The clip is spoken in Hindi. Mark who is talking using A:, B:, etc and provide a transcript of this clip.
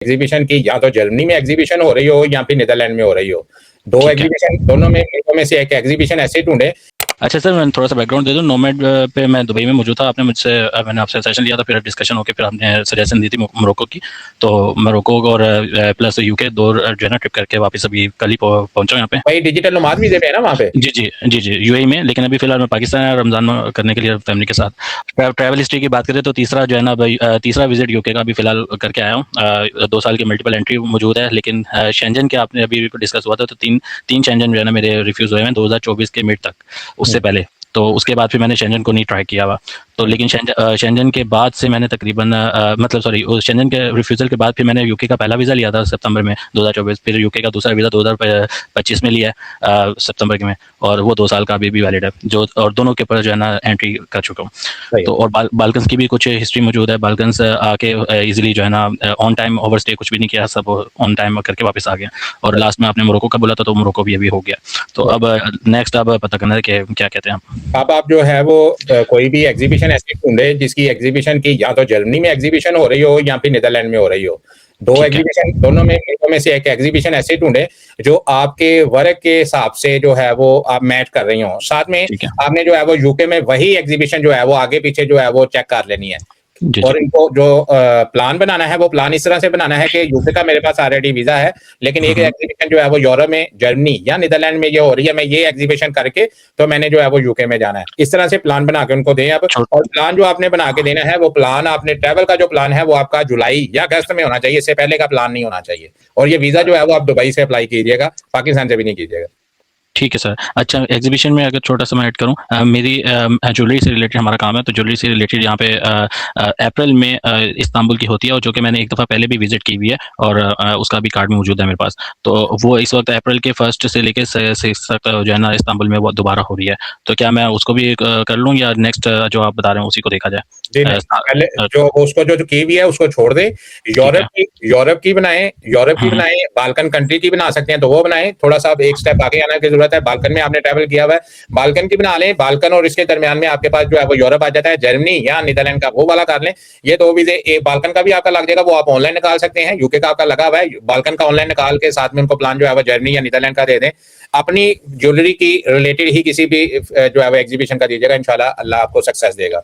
A: एग्जीबिशन की या तो जर्मनी में एग्जीबिशन हो रही हो या फिर नीदरलैंड में हो रही हो। दो
B: ठीक है।
A: एग्जीबिशन, दोनों में मुल्कों में से एक एग्जीबिशन ऐसे ढूंढे।
B: अच्छा सर, मैं थोड़ा सा बैकग्राउंड दे दूं। नोमैड पे मैं दुबई में मौजूद था। आपने मुझसे मैंने आपसे सेशन लिया था, फिर डिस्कशन होकर फिर आपने सजेशन दी थी मोरक्को की। तो मोरक्को और प्लस यूके दो जो है ना ट्रिप करके वापस अभी कल ही पहुंचा यहाँ पे।
A: भाई डिजिटल नोमाद वीजे पे है ना वहाँ पे?
B: जी जी जी जी, यूएई में। लेकिन अभी फिलहाल मैं पाकिस्तान आया रमजान में करने के लिए फैमिली के साथ। ट्रैवल हिस्ट्री की बात करें तो तीसरा जो है ना भाई, तीसरा विजिट यूके का अभी फिलहाल करके आया हूँ। 2 साल की मल्टीपल एंट्री मौजूद है। लेकिन शेंजन के आपने अभी डिस्कस हुआ था, तो तीन शेंजन जो है ना मेरे रिफ्यूज हुए हैं 2024 के मिड तक, उससे पहले। तो उसके बाद फिर मैंने शेंजन को नहीं ट्राई किया हुआ। तो लेकिन शेंजन के बाद से मैंने तकरीबन मतलब सॉरी, शेंजन के रिफ्यूज़ल के बाद फिर मैंने यूके का पहला वीज़ा लिया था सितंबर में 2024। फिर यूके का दूसरा वीज़ा 2025 में लिया है सितंबर के में, और वो 2 साल का अभी भी वैलिड है, जो और दोनों के ऊपर जो है ना एंट्री कर चुका हूँ। तो और बाल्कन्स की भी कुछ हिस्ट्री मौजूद है। बाल्कन्स आके ईजिली जो है ना ऑन टाइम ओवर स्टे कुछ भी नहीं किया, सब ऑन टाइम करके वापस आ गया। और लास्ट में आपने मोरक्को का बोला था, तो मोरक्को भी अभी हो गया। तो अब नेक्स्ट अब पता करना है कि क्या कहते हैं
A: आप जो है वो कोई भी एग्जीबिशन ऐसी ढूंढे जिसकी एग्जीबिशन की या तो जर्मनी में एग्जीबिशन हो रही हो या फिर नीदरलैंड में हो रही हो। दो एग्जीबिशन, दोनों में मुल्कों में से एक एग्जीबिशन ऐसे ढूंढे जो आपके वर्क के हिसाब से जो है वो आप मैच कर रही हो। साथ में आपने जो है वो यूके में वही एग्जीबिशन जो है वो आगे पीछे जो है वो चेक कर लेनी है। और इनको जो प्लान बनाना है वो प्लान इस तरह से बनाना है कि यूके का मेरे पास ऑलरेडी वीजा है, लेकिन एक एग्जीबिशन जो है वो यूरोप में, जर्मनी या नीदरलैंड में ये हो रही है, मैं ये एग्जीबिशन करके तो मैंने जो है वो यूके में जाना है। इस तरह से प्लान बना के उनको दें आप। और प्लान जो आपने बना के देना है वो प्लान, आपने ट्रैवल का जो प्लान है वो आपका जुलाई या अगस्त में होना चाहिए, इससे पहले का प्लान नहीं होना चाहिए। और ये वीजा जो है वो आप दुबई से अप्लाई कीजिएगा, पाकिस्तान से भी नहीं कीजिएगा।
B: ठीक है सर। अच्छा, एग्जीबिशन में अगर छोटा सा मैं ऐड करूँ, मेरी ज्वेलरी से रिलेटेड हमारा काम है, तो ज्वेलरी से रिलेटेड यहाँ पे अप्रैल में इस्तांबुल की होती है, और जो कि मैंने एक दफ़ा पहले भी विजिट की हुई है, और उसका भी कार्ड मौजूद है मेरे पास। तो वो इस वक्त अप्रैल के 1 से लेकर 6 तक जो है ना इस्तांबुल में वो दोबारा हो रही है। तो क्या मैं उसको भी कर लूँ, या नेक्स्ट जो आप बता रहे हैं उसी को देखा जाए?
A: पहले जो उसको जो की भी है उसको छोड़ दे। यूरोप की बनाएं, बाल्कन कंट्री की बना सकते हैं तो वो बनाएं। थोड़ा सा एक स्टेप आगे आने की जरूरत है। बाल्कन में आपने ट्रैवल किया हुआ है, बाल्कन की बना लें। बाल्कन और इसके दरमियान में आपके पास जो है वो यूरोप आ जाता है, जर्मनी या नीदरलैंड का वो वाला कर लें। ये 2 वीजे, एक बाल्कन का भी आपका लग जाएगा, वो आप ऑनलाइन निकाल सकते हैं। यूके का आपका लगा हुआ है, बाल्कन का ऑनलाइन निकाल के साथ में उनको प्लान जो है वो जर्मनी या नीदरलैंड का दे दें। अपनी ज्वेलरी की रिलेटेड ही किसी भी जो है वो एग्जीबिशन का दीजिएगा, इंशाल्लाह अल्लाह आपको सक्सेस देगा।